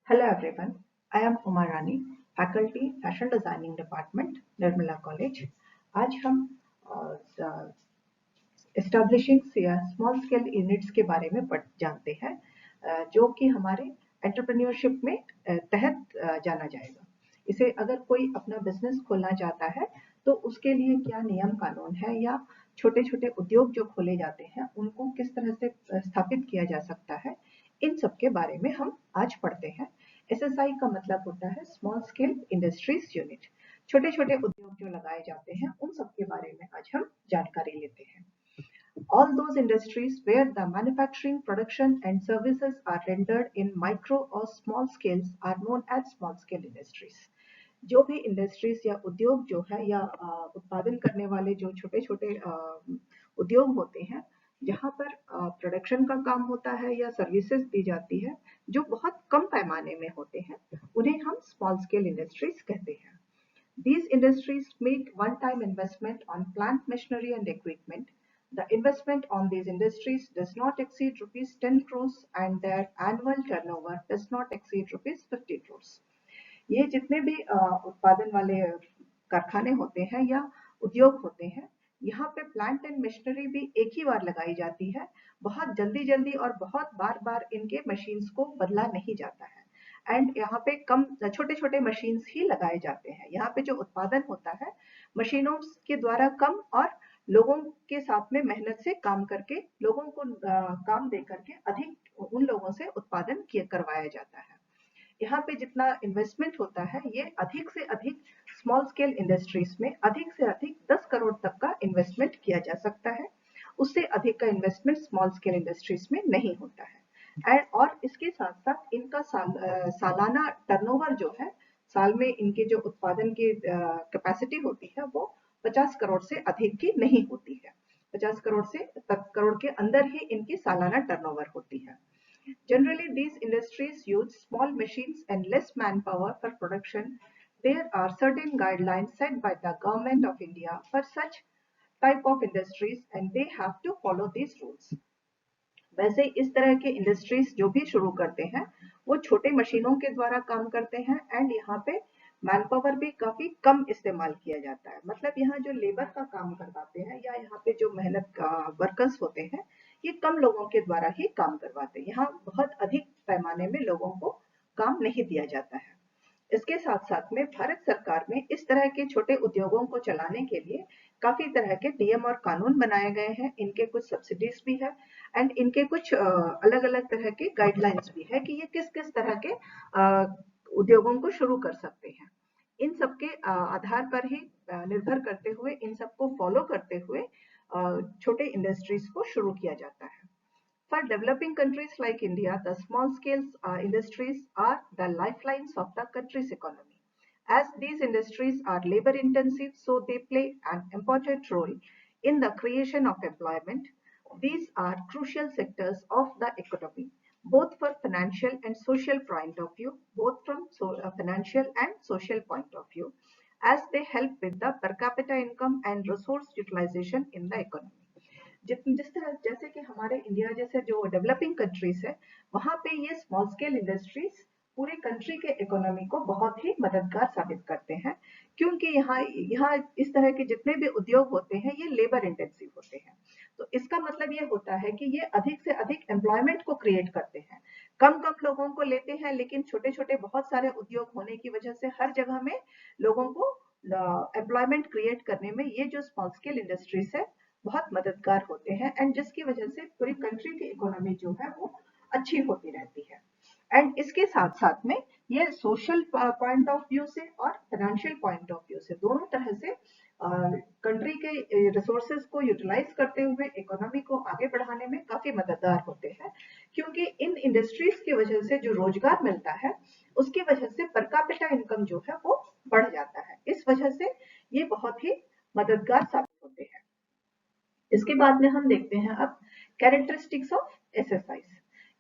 Hello everyone, I am Uma Rani, faculty Fashion Designing Department, Nirmala College. आज हम establishing small scale units के बारे में जानते हैं जो कि हमारे एंटरप्रेन्योरशिप में तहत जाना जाएगा। इसे अगर कोई अपना बिजनेस खोलना चाहता है तो उसके लिए क्या नियम कानून है या छोटे छोटे उद्योग जो खोले जाते हैं उनको किस तरह से स्थापित किया जा सकता है, इन सब के बारे में हम आज पढ़ते हैं। एसएसआई का मतलब होता है स्मॉल स्केल इंडस्ट्रीज यूनिट। छोटे छोटे उद्योग जो लगाए जाते हैं उन सब के बारे में आज हम जानकारी लेते हैं। All those industries where the manufacturing, production and services are rendered in micro or small scales are known as small scale industries. जो भी इंडस्ट्रीज या उद्योग जो है या उत्पादन करने वाले जो छोटे छोटे उद्योग होते हैं जहां पर प्रोडक्शन का काम होता है या सर्विसेज दी जाती है जो बहुत कम पैमाने में होते हैं, उन्हें हम स्मॉल स्केल इंडस्ट्रीज कहते हैं। These industries make one-time investment on plant machinery and equipment. The investment on these industries does not exceed rupees 10 crores and their annual turnover does not exceed rupees 50 crores. ये जितने भी उत्पादन वाले कारखाने होते हैं या उद्योग होते हैं, यहाँ पे प्लांट एंड मशीनरी भी एक ही बार लगाई जाती है। बहुत जल्दी जल्दी और बहुत बार बार इनके मशीन्स को बदला नहीं जाता है एंड यहाँ पे कम छोटे छोटे मशीन्स ही लगाए जाते हैं। यहाँ पे जो उत्पादन होता है मशीनों के द्वारा कम और लोगों के साथ में मेहनत से काम करके लोगों को काम दे करके अधिक उन लोगों से उत्पादन करवाया जाता है। यहाँ पे जितना इन्वेस्टमेंट होता है ये अधिक से अधिक स्मॉल स्केल इंडस्ट्रीज में अधिक से अधिक 10 करोड़ तक का इन्वेस्टमेंट किया जा सकता है। उससे अधिक का इन्वेस्टमेंट स्मॉल स्केल इंडस्ट्रीज में नहीं होता है। और इसके साथ साथ इनका सालाना टर्नओवर जो है, साल में इनके जो उत्पादन की कैपेसिटी होती है वो 50 करोड़ से अधिक की नहीं होती है। 50 करोड़ से 10 करोड़ के अंदर ही इनकी सालाना टर्नओवर होती है। Generally, these industries use small machines and less manpower for production. There are certain guidelines set by the Government of India for such type of industries and they have to follow these rules. वैसे इस तरह के industries जो भी शुरू करते हैं वो छोटे मशीनों के द्वारा काम करते हैं एंड यहाँ पे मैन पावर भी काफी कम इस्तेमाल किया जाता है। मतलब यहाँ जो लेबर का काम करवाते हैं या यहाँ पे जो मेहनत वर्कर्स होते हैं ये कम लोगों के द्वारा ही काम करवाते हैं। यहाँ बहुत अधिक पैमाने में लोगों को काम नहीं दिया जाता है। इसके साथ साथ में भारत सरकार में इस तरह के छोटे उद्योगों को चलाने के लिए काफी तरह के नियम और कानून बनाए गए हैं। इनके कुछ सब्सिडीज भी है एंड इनके कुछ अलग अलग तरह के गाइडलाइंस भी है कि ये किस किस तरह के उद्योगों को शुरू कर सकते हैं। इन सबके आधार पर ही निर्भर करते हुए इन सबको फॉलो करते हुए छोटे इंडस्ट्रीज को शुरू किया जाता है। For developing countries like India, the small scale industries are the lifelines of the country's economy. As these industries are labor intensive, so they play an important role in the creation of employment. These are crucial sectors of the economy, both for financial and social point of view, both from financial and social point of view, as they help with the per capita income and resource utilization in the economy. जिस तरह जैसे कि हमारे India जैसे जो developing countries है वहां पे ये स्मॉल स्केल इंडस्ट्रीज पूरे कंट्री के इकोनॉमी को बहुत ही मददगार साबित करते हैं, क्योंकि यहाँ यहाँ इस तरह के जितने भी उद्योग होते हैं ये लेबर इंटेंसिव होते हैं। तो इसका मतलब ये होता है कि ये अधिक से अधिक एम्प्लॉयमेंट को क्रिएट करते हैं। कम कम लोगों को लेते हैं लेकिन छोटे छोटे बहुत सारे उद्योग होने की वजह से हर जगह में लोगों को एम्प्लॉयमेंट क्रिएट करने में ये जो स्मॉल स्केल इंडस्ट्रीज है बहुत मददगार होते हैं एंड जिसकी वजह से पूरी कंट्री की इकोनॉमी जो है वो अच्छी होती रहती है। एंड इसके साथ साथ में ये सोशल पॉइंट ऑफ व्यू से और फाइनेंशियल पॉइंट ऑफ व्यू से दोनों तरह से कंट्री के रिसोर्सेज को यूटिलाइज करते हुए इकोनॉमी को आगे बढ़ाने में काफी मददगार होते हैं, क्योंकि इन इंडस्ट्रीज की वजह से जो रोजगार मिलता है उसकी वजह से पर कैपिटा इनकम जो है वो बढ़ जाता है। इस वजह से ये बहुत ही मददगार साबित होते हैं। इसके बाद में हम देखते हैं अब कैरेक्टरिस्टिक्स ऑफ एसएसआईज।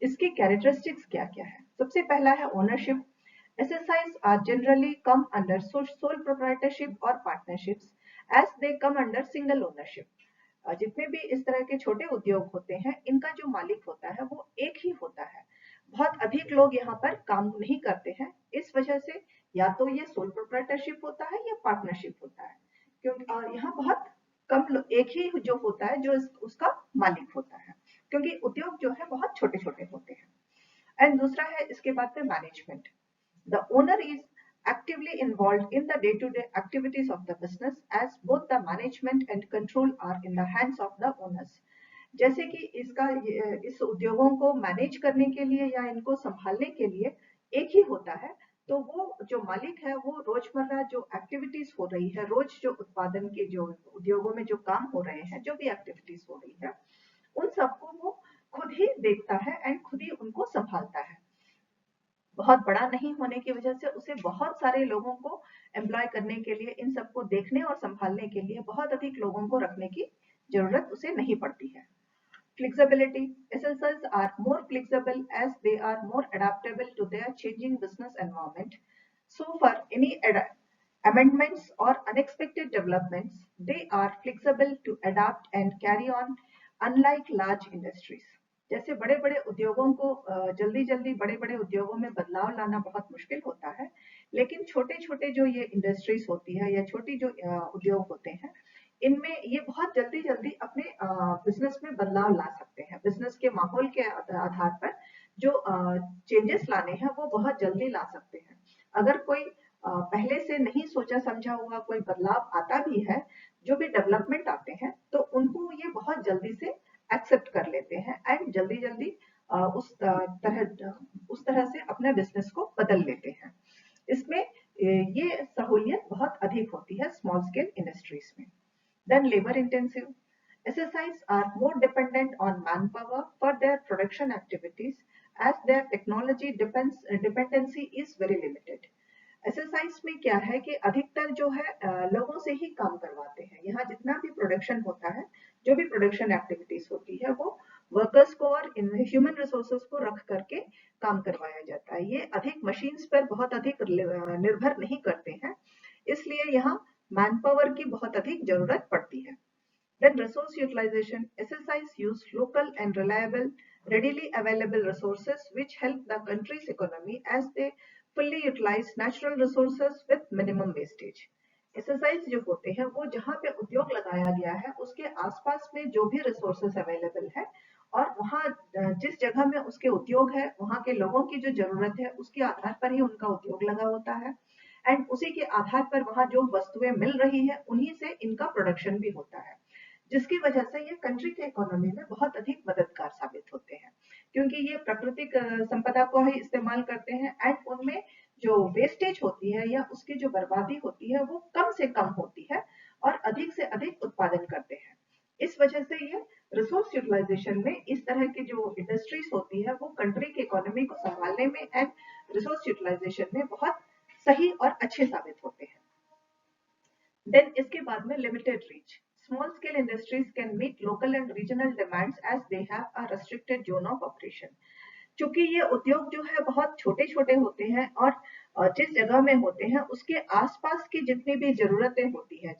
इसकी कैरेक्टरिस्टिक्स क्या क्या है। सबसे पहला है ownership. SSIs are generally come under sole proprietorship और partnerships as they come under single ownership. जितने भी इस तरह के छोटे उद्योग होते हैं इनका जो मालिक होता है वो एक ही होता है। बहुत अधिक लोग यहाँ पर काम नहीं करते हैं। इस वजह से या तो ये सोल प्रोप्राइटरशिप होता है या पार्टनरशिप होता है, क्योंकि यहाँ बहुत कम एक ही जो होता है जो उसका मालिक होता है, क्योंकि उद्योग जो है बहुत छोटे छोटे होते हैं। एंड दूसरा है इसके बाद में management. The owner is actively involved in the day-to-day activities of the business as both the management and control are in the hands of the owners। जैसे कि इस उद्योगों को मैनेज करने के लिए या इनको संभालने के लिए एक ही होता है, तो वो जो मालिक है वो रोजमर्रा जो एक्टिविटीज हो रही है, रोज जो उत्पादन के जो उद्योगों में जो काम हो रहे हैं, जो भी एक्टिविटीज हो रही है, उन सबको वो खुद ही देखता है एंड खुद ही उनको संभालता है। बहुत बड़ा नहीं होने की वजह से उसे बहुत सारे लोगों को एम्प्लॉय करने के लिए, इन सबको देखने और संभालने के लिए बहुत अधिक लोगों को रखने की जरूरत उसे नहीं पड़ती है। Flexibility. SSIs are more flexible as they are more adaptable to their changing business environment. So for any amendments or unexpected developments, they are flexible to adapt and carry on, unlike large industries. जैसे बड़े बड़े उद्योगों को जल्दी जल्दी बड़े बड़े उद्योगों में बदलाव लाना बहुत मुश्किल होता है, लेकिन छोटे छोटे जो ये इंडस्ट्रीज होती है या छोटी जो उद्योग होते हैं, इनमें ये बहुत जल्दी जल्दी अपने बिजनेस में बदलाव ला सकते हैं। बिजनेस के माहौल के आधार पर जो चेंजेस लाने हैं वो बहुत जल्दी ला सकते हैं। अगर कोई पहले से नहीं सोचा समझा हुआ कोई बदलाव आता भी है, जो भी डेवलपमेंट आते हैं, तो उनको ये बहुत जल्दी से एक्सेप्ट कर लेते हैं एंड जल्दी जल्दी उस तरह से अपने बिजनेस को बदल लेते हैं। इसमें ये सहूलियत बहुत अधिक होती है स्मॉल स्केल इंडस्ट्रीज में। Then labor intensive. SSIs are more dependent on manpower for their production activities as their technology dependency is very limited. SSIs में क्या है कि अधिकतर जो है लोगों से ही काम करवाते हैं। यहाँ जितना भी प्रोडक्शन होता है, जो भी प्रोडक्शन एक्टिविटीज होती है, वो वर्कर्स को और ह्यूमन रिसोर्सेज को रख करके काम करवाया जाता है। ये अधिक मशीन्स पर बहुत अधिक निर्भर नहीं करते हैं, इसलिए यहाँ मैन पावर की बहुत अधिक जरूरत पड़ती है। Then resource utilization. SSIs use local and reliable, readily available resources which help the country's economy as they fully utilize natural resources with minimum wastage. SSIs जो होते हैं वो जहाँ पे उद्योग लगाया गया है उसके आसपास में जो भी रिसोर्सेस अवेलेबल है और वहाँ जिस जगह में उसके उद्योग है वहाँ के लोगों की जो जरूरत है उसके आधार पर ही उनका उद्योग लगा होता है एंड उसी के आधार पर वहाँ जो वस्तुएं मिल रही है उन्हीं से इनका प्रोडक्शन भी होता है, जिसकी वजह से ये कंट्री के इकोनॉमी में बहुत अधिक मददगार साबित होते हैं, क्योंकि ये प्राकृतिक संपदा को ही इस्तेमाल करते हैं एंड उनमें जो वेस्टेज होती है या उसकी जो बर्बादी होती है वो कम से कम होती है और अधिक से अधिक उत्पादन करते हैं। इस वजह से ये रिसोर्स यूटिलाइजेशन में इस तरह की जो इंडस्ट्रीज होती है वो कंट्री के इकोनॉमी को संभालने में एंड रिसोर्स यूटिलाइजेशन में बहुत सही और अच्छे साबित होते हैं। देन इसके बाद में limited reach. Small scale industries can meet local and regional demands as they have a restricted zone of operation. चूंकि ये उद्योग जो है बहुत छोटे छोटे होते हैं और जिस जगह में होते हैं उसके आसपास की जितनी भी जरूरतें होती है,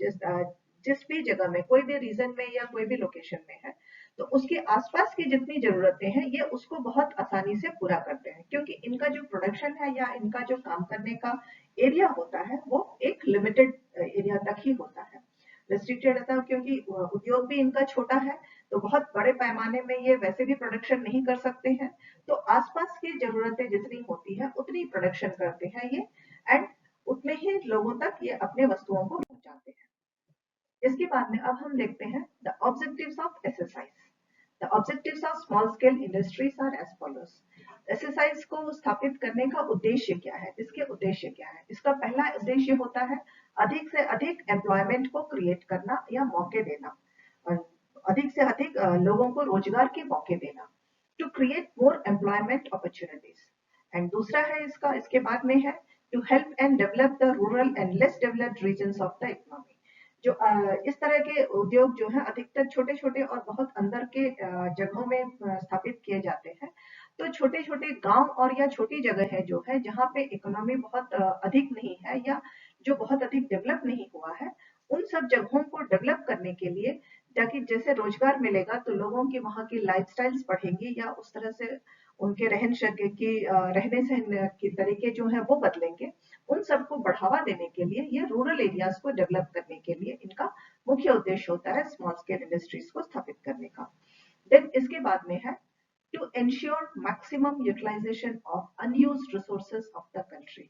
जिस भी जगह में कोई भी रीजन में या कोई भी लोकेशन में है, तो उसके आसपास की जितनी जरूरतें हैं ये उसको बहुत आसानी से पूरा करते हैं, क्योंकि इनका जो प्रोडक्शन है या इनका जो काम करने का एरिया होता है वो एक लिमिटेड एरिया तक ही होता है, रेस्ट्रिक्टेड रहता है, क्योंकि उद्योग भी इनका छोटा है तो बहुत बड़े पैमाने में ये वैसे भी प्रोडक्शन नहीं कर सकते हैं, तो आसपास की जरूरतें जितनी होती है उतनी प्रोडक्शन करते हैं ये एंड उतने ही लोगों तक ये अपने वस्तुओं को पहुंचाते हैं। इसके बाद में अब हम देखते हैं the objectives of SSI. The objectives of small scale industries are as follows. SSI को स्थापित करने का उद्देश्य क्या है, इसके उद्देश्य क्या है? इसका पहला उद्देश्य होता है अधिक से अधिक एम्प्लॉयमेंट को क्रिएट करना या मौके देना, अधिक से अधिक लोगों को रोजगार के मौके देना, to create more employment opportunities. And दूसरा है इसके बाद में है to help and develop the rural and less developed regions of the economy. जो इस तरह के उद्योग जो है अधिकतर छोटे छोटे और बहुत अंदर के जगहों में स्थापित किए जाते हैं, तो छोटे छोटे गांव और या छोटी जगह है जो है जहाँ पे इकोनॉमी बहुत अधिक नहीं है या जो बहुत अधिक डेवलप नहीं हुआ है, उन सब जगहों को डेवलप करने के लिए, ताकि जैसे रोजगार मिलेगा तो लोगों की वहाँ की लाइफस्टाइल्स बढ़ेंगी या उस तरह से उनके रहने सहने के तरीके जो है वो बदलेंगे। उन सबको बढ़ावा देने के लिए, ये रूरल एरियाज को डेवलप करने के लिए इनका मुख्य उद्देश्य होता है स्मॉल स्केल इंडस्ट्रीज को स्थापित करने का। देन इसके बाद में है to ensure maximum utilization of unused resources of the country.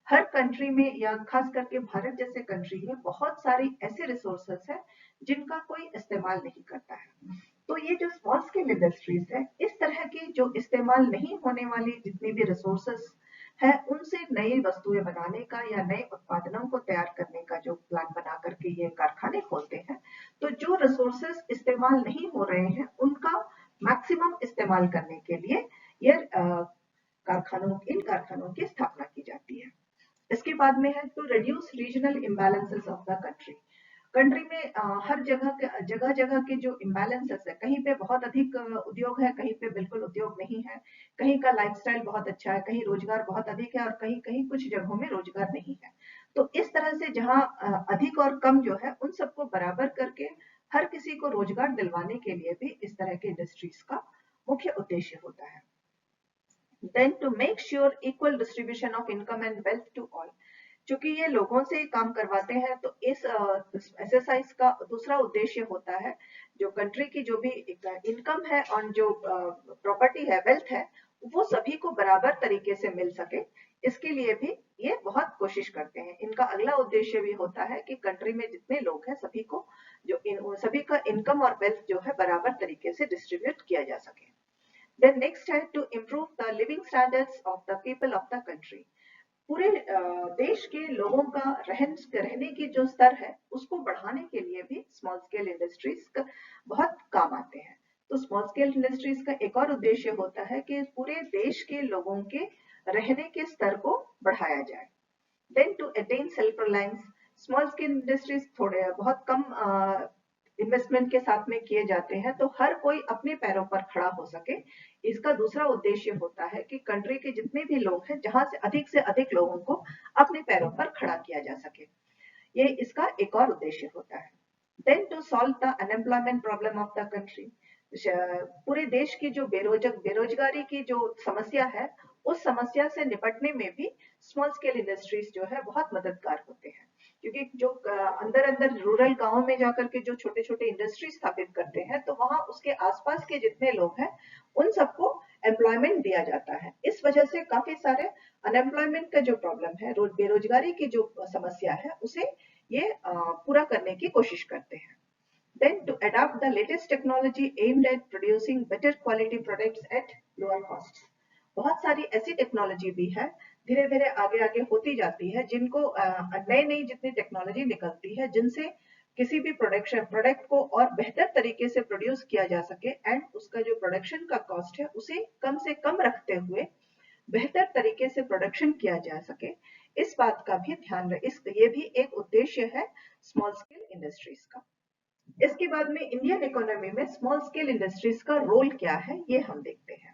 हर कंट्री में या खास करके भारत जैसे कंट्री में बहुत सारी ऐसे रिसोर्सेस है जिनका कोई इस्तेमाल नहीं करता है। तो ये जो स्मॉल स्केल इंडस्ट्रीज है, इस तरह की जो इस्तेमाल नहीं होने वाली जितनी भी रिसोर्सेस है, उनसे नई वस्तुएं बनाने का या नए उत्पादनों को तैयार करने का जो प्लान बना करके ये कारखाने खोलते हैं। तो जो रिसोर्सेस इस्तेमाल नहीं हो रहे हैं उनका मैक्सिमम इस्तेमाल करने के लिए ये इन कारखानों की स्थापना की जाती है। इसके बाद में है to reduce regional imbalances of the country. Country में हर जगह जगह के जो इम्बैलेंसेस है, कहीं पे बहुत अधिक उद्योग है, कहीं पे बिल्कुल उद्योग नहीं है, कहीं का लाइफस्टाइल बहुत अच्छा है, कहीं रोजगार बहुत अधिक है और कहीं कहीं कुछ जगहों में रोजगार नहीं है। तो इस तरह से जहां अधिक और कम जो है उन सबको बराबर करके हर किसी को रोजगार दिलवाने के लिए भी इस तरह के इंडस्ट्रीज का मुख्य उद्देश्य होता है। Then to make sure equal distribution of income and wealth to all. चूंकि ये लोगों से काम करवाते हैं, तो इस एक्सरसाइज का दूसरा उद्देश्य होता है जो कंट्री की जो भी इनकम है और जो प्रॉपर्टी है, वेल्थ है, वो सभी को बराबर तरीके से मिल सके। इसके लिए भी ये बहुत कोशिश करते हैं। इनका अगला उद्देश्य भी होता है कि कंट्री में जितने लोग हैं सभी को सभी का इनकम और वेल्थ जो है बराबर तरीके से डिस्ट्रीब्यूट किया जा सके। देन नेक्स्ट है to improve the living standards of the people of the country. पूरे देश के लोगों का रहने की जो स्तर है उसको बढ़ाने के लिए भी स्मॉल स्केल इंडस्ट्रीज बहुत काम आते हैं। तो स्मॉल स्केल इंडस्ट्रीज का एक और उद्देश्य होता है कि पूरे देश के लोगों के रहने के स्तर को बढ़ाया जाए। Then to attain self reliance. Small scale industries थोड़े बहुत कम इन्वेस्टमेंट के साथ में किए जाते हैं, तो हर कोई अपने पैरों पर खड़ा हो सके। इसका दूसरा उद्देश्य होता है कि कंट्री के जितने भी लोग हैं, जहां से अधिक लोगों को अपने पैरों पर खड़ा किया जा सके। ये इसका एक और उद्देश्य होता है। Then to solve the unemployment problem of the country. पूरे देश की जो बेरोजगारी की जो समस्या है, उस समस्या से निपटने में भी स्मॉल स्केल इंडस्ट्रीज जो है बहुत मददगार होते हैं। क्योंकि जो अंदर रूरल गांव में जाकर के जो छोटे छोटे इंडस्ट्री स्थापित करते हैं, तो वहां उसके आसपास के जितने लोग हैं उन सबको एम्प्लॉयमेंट दिया जाता है। इस वजह से काफी सारे अनएम्प्लॉयमेंट का जो प्रॉब्लम है, बेरोजगारी की जो समस्या है, उसे ये पूरा करने की कोशिश करते हैं। Then to adopt the latest technology aimed at producing better quality products at lower costs. बहुत सारी ऐसी टेक्नोलॉजी भी है, धीरे धीरे आगे आगे होती जाती है, जिनको नई जितनी टेक्नोलॉजी निकलती है, जिनसे किसी भी प्रोडक्ट को और बेहतर तरीके से प्रोड्यूस किया जा सके एंड उसका जो प्रोडक्शन का कॉस्ट है उसे कम से कम रखते हुए बेहतर तरीके से प्रोडक्शन किया जा सके, इस बात का भी ध्यान ये भी एक उद्देश्य है स्मॉल स्केल इंडस्ट्रीज का। इसके बाद में इंडियन इकोनॉमी में स्मॉल स्केल इंडस्ट्रीज का रोल क्या है, ये हम देखते हैं।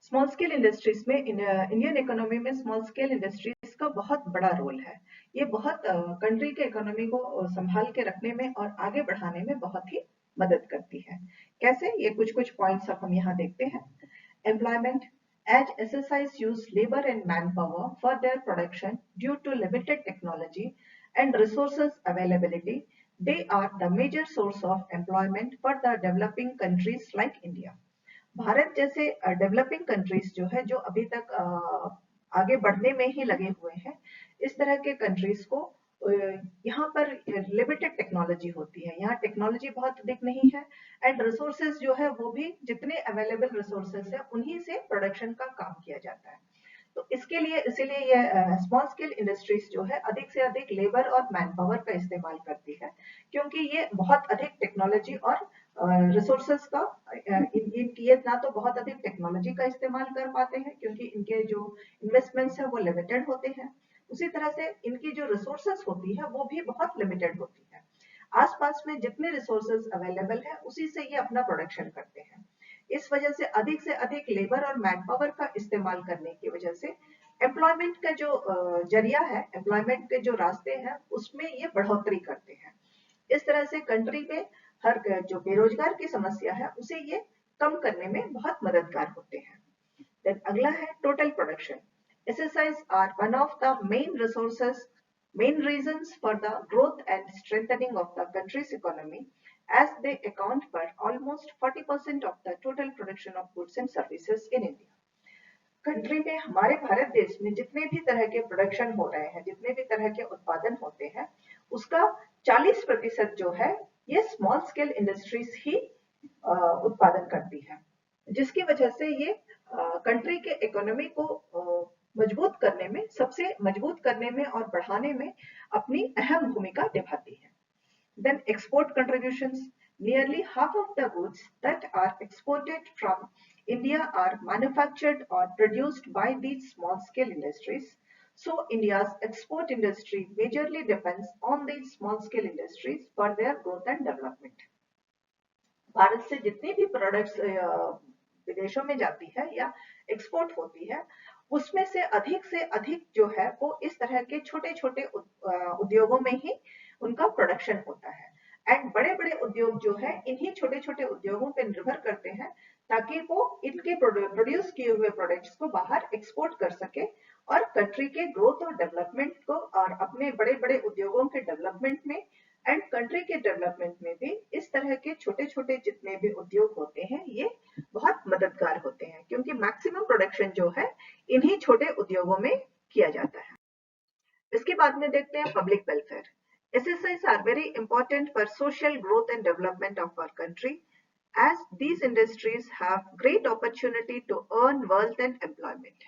स्मॉल स्केल इंडस्ट्रीज में इंडियन इकोनॉमी में स्मॉल स्केल इंडस्ट्रीज का बहुत बड़ा रोल है। ये बहुत कंट्री के इकोनॉमी को संभाल के रखने में और आगे बढ़ाने में बहुत ही मदद करती है। कैसे, ये कुछ पॉइंट्स अब हम यहाँ देखते हैं। Employment. As SSIs use labor and manpower for their production due to limited technology and resources availability, they are the major source of employment for the developing countries like India. Bharat जैसे developing countries जो है, जो अभी तक आगे बढ़ने में ही लगे हुए हैं, इस तरह के कंट्रीज को यहाँ पर लिमिटेड टेक्नोलॉजी होती है, यहाँ टेक्नोलॉजी बहुत अधिक नहीं है एंड रिसोर्सेज जो है वो भी जितने अवेलेबल रिसोर्सेज है उन्हीं से प्रोडक्शन का काम किया जाता है। तो इसीलिए ये स्मॉल स्केल इंडस्ट्रीज जो है अधिक से अधिक लेबर और मैन पावर का इस्तेमाल करती है, क्योंकि ये बहुत अधिक टेक्नोलॉजी और रिसोर्सेज का ये ना तो बहुत अधिक टेक्नोलॉजी का इस्तेमाल कर पाते हैं क्योंकि इनके जो इन्वेस्टमेंट्स है वो लिमिटेड होते हैं, उसी तरह से इनकी जो रिसोर्सेज होती है वो भी बहुत लिमिटेड होती है। आसपास में जितने रिसोर्सेज अवेलेबल है उसी से ये अपना प्रोडक्शन करते हैं। इस वजह से अधिक लेबर और मैन पावर का इस्तेमाल करने की वजह से एम्प्लॉयमेंट का जो जरिया है, एम्प्लॉयमेंट के जो रास्ते हैं उसमें ये बढ़ोतरी करते हैं। इस तरह से कंट्री में हर जो बेरोजगार की समस्या है उसे ये कम करने में बहुत मददगार होते हैं। देन अगला है total production. SSIs are one of the main reasons for the growth and strengthening of the country's economy, as they account for almost 40% of the total production of goods and services in India. Country में, हमारे भारत देश में जितने भी तरह के production हो रहे हैं, जितने भी तरह के उत्पादन होते हैं, उसका 40% जो है ये स्मॉल स्केल इंडस्ट्रीज ही उत्पादन करती है, जिसकी वजह से ये कंट्री के इकोनॉमी को मजबूत करने में, सबसे मजबूत करने में और बढ़ाने में अपनी अहम भूमिका निभाती है। Then export contributions. Nearly half of the goods that are exported from India are manufactured or produced by these small-scale industries. So India's export industry majorly depends on these small-scale industries for their growth and development. Bharat से जितनी भी products विदेशों में जाती है या export होती है, उसमें से अधिक जो है वो इस तरह के छोटे छोटे उद्योगों में ही उनका प्रोडक्शन होता है। एंड बड़े बड़े उद्योग जो है इन्हीं छोटे छोटे उद्योगों पर निर्भर करते हैं, ताकि वो इनके प्रोड्यूस किए हुए प्रोडक्ट्स को बाहर एक्सपोर्ट कर सके और कंट्री के ग्रोथ और डेवलपमेंट को, और अपने बड़े बड़े उद्योगों के डेवलपमेंट में एंड कंट्री के डेवलपमेंट में भी इस तरह के छोटे छोटे जितने भी उद्योग होते हैं ये बहुत मददगार होते हैं, क्योंकि मैक्सिमम प्रोडक्शन जो है इन्हीं छोटे उद्योगों में किया जाता है। इसके बाद में देखते हैं public welfare. SSIs are very important for social growth and development of our country, as these industries have great opportunity to earn wealth and employment.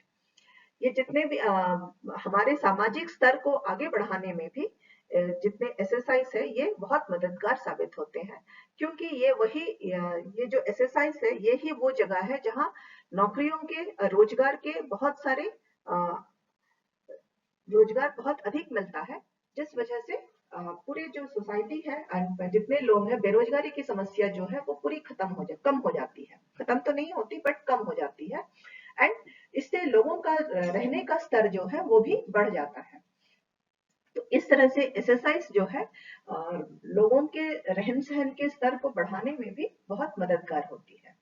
ये जितने भी हमारे सामाजिक स्तर को आगे बढ़ाने में भी जितने SSIs है ये बहुत मददगार साबित होते हैं, क्योंकि ये जो SSIs है ये ही वो जगह है जहां नौकरियों के, रोजगार के बहुत सारे रोजगार बहुत अधिक मिलता है, जिस वजह से पूरी जो सोसाइटी है एंड जितने लोग हैं, बेरोजगारी की समस्या जो है वो पूरी कम हो जाती है। खत्म तो नहीं होती बट कम हो जाती है, एंड इससे लोगों का रहने का स्तर जो है वो भी बढ़ जाता है। तो इस तरह से SSIs जो है लोगों के रहन सहन के स्तर को बढ़ाने में भी बहुत मददगार होती है।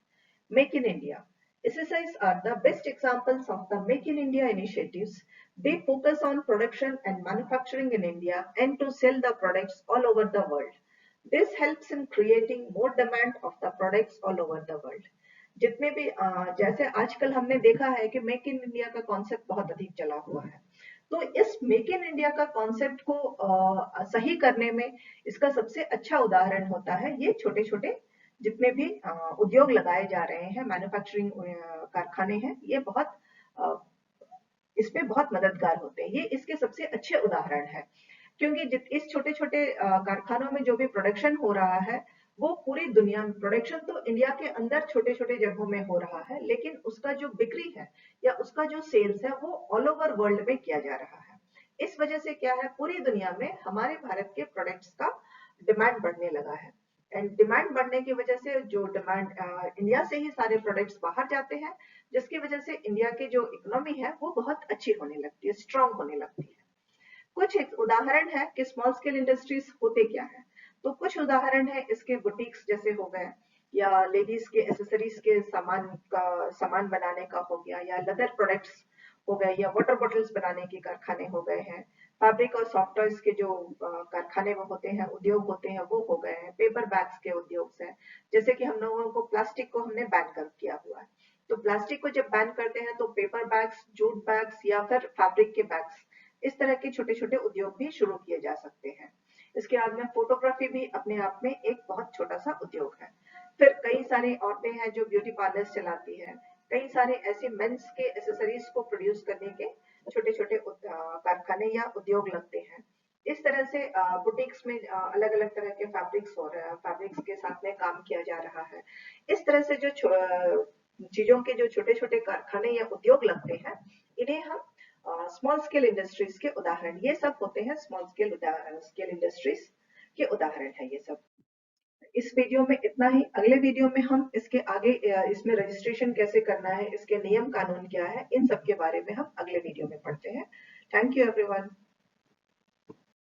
Make in India. SSIs are the best examples of the Make in India initiatives. They focus on production and manufacturing in India and to sell the products all over the world. This helps in creating more demand of the products all over the world. जितने भी जैसे आजकल हमने देखा है कि make in India का concept बहुत अधिक चला हुआ है, तो इस मेक इन इंडिया का कॉन्सेप्ट को सही करने में इसका सबसे अच्छा उदाहरण होता है ये छोटे छोटे जितने भी उद्योग लगाए जा रहे हैं, मैन्युफैक्चरिंग कारखाने हैं, ये बहुत इसमें बहुत मददगार होते हैं। ये इसके सबसे अच्छे उदाहरण है, क्योंकि इस छोटे छोटे कारखानों में जो भी प्रोडक्शन हो रहा है वो पूरी दुनिया में, प्रोडक्शन तो इंडिया के अंदर छोटे छोटे जगहों में हो रहा है, लेकिन उसका जो बिक्री है या उसका जो सेल्स है वो ऑल ओवर वर्ल्ड में किया जा रहा है। इस वजह से क्या है, पूरी दुनिया में हमारे भारत के प्रोडक्ट्स का डिमांड बढ़ने लगा है, एंड डिमांड बढ़ने की वजह से जो डिमांड इंडिया से ही सारे प्रोडक्ट्स बाहर जाते हैं, जिसकी वजह से इंडिया की जो इकोनॉमी है वो बहुत अच्छी होने लगती है, स्ट्रांग होने लगती है। कुछ एक उदाहरण है कि स्मॉल स्केल इंडस्ट्रीज होते क्या है, तो कुछ उदाहरण है इसके बुटीक्स जैसे हो गए, या लेडीज के एसेसरीज के सामान बनाने का हो गया, या लेदर प्रोडक्ट्स हो गए, या वाटर बॉटल्स बनाने के कारखाने हो गए हैं, फैब्रिक और सॉफ्ट टॉयज के जो कारखाने वो होते हैं, उद्योग होते हैं वो हो गए हैं, पेपर बैग्स के उद्योग हैं, जैसे कि हम लोगों को प्लास्टिक को हमने बैन कर किया हुआ है, तो प्लास्टिक को जब बैन करते हैं तो पेपर बैग्स, जूट बैग्स या फिर फैब्रिक के बैग्स, इस तरह के छोटे छोटे उद्योग भी शुरू किए जा सकते हैं। इसके बाद में फोटोग्राफी भी अपने आप में एक बहुत छोटा सा उद्योग है। फिर कई सारी औरतें हैं जो ब्यूटी पार्लर्स चलाती हैं, कई सारे ऐसे मेंस के एसेसरीज को प्रोड्यूस करने के छोटे छोटे कारखाने या उद्योग लगते हैं। इस तरह से बुटीक्स में अलग अलग तरह के फैब्रिक्स हो रहे हैं, फैब्रिक्स के साथ में काम किया जा रहा है। इस तरह से जो चीजों के जो छोटे छोटे कारखाने या उद्योग लगते हैं, इन्हें हम स्मॉल स्केल इंडस्ट्रीज के उदाहरण, ये सब होते हैं स्मॉल स्केल इंडस्ट्रीज के उदाहरण है ये सब। इस वीडियो में इतना ही। अगले वीडियो में हम इसके आगे इसमें रजिस्ट्रेशन कैसे करना है, इसके नियम कानून क्या है, इन सब के बारे में हम अगले वीडियो में पढ़ते हैं। Thank you everyone.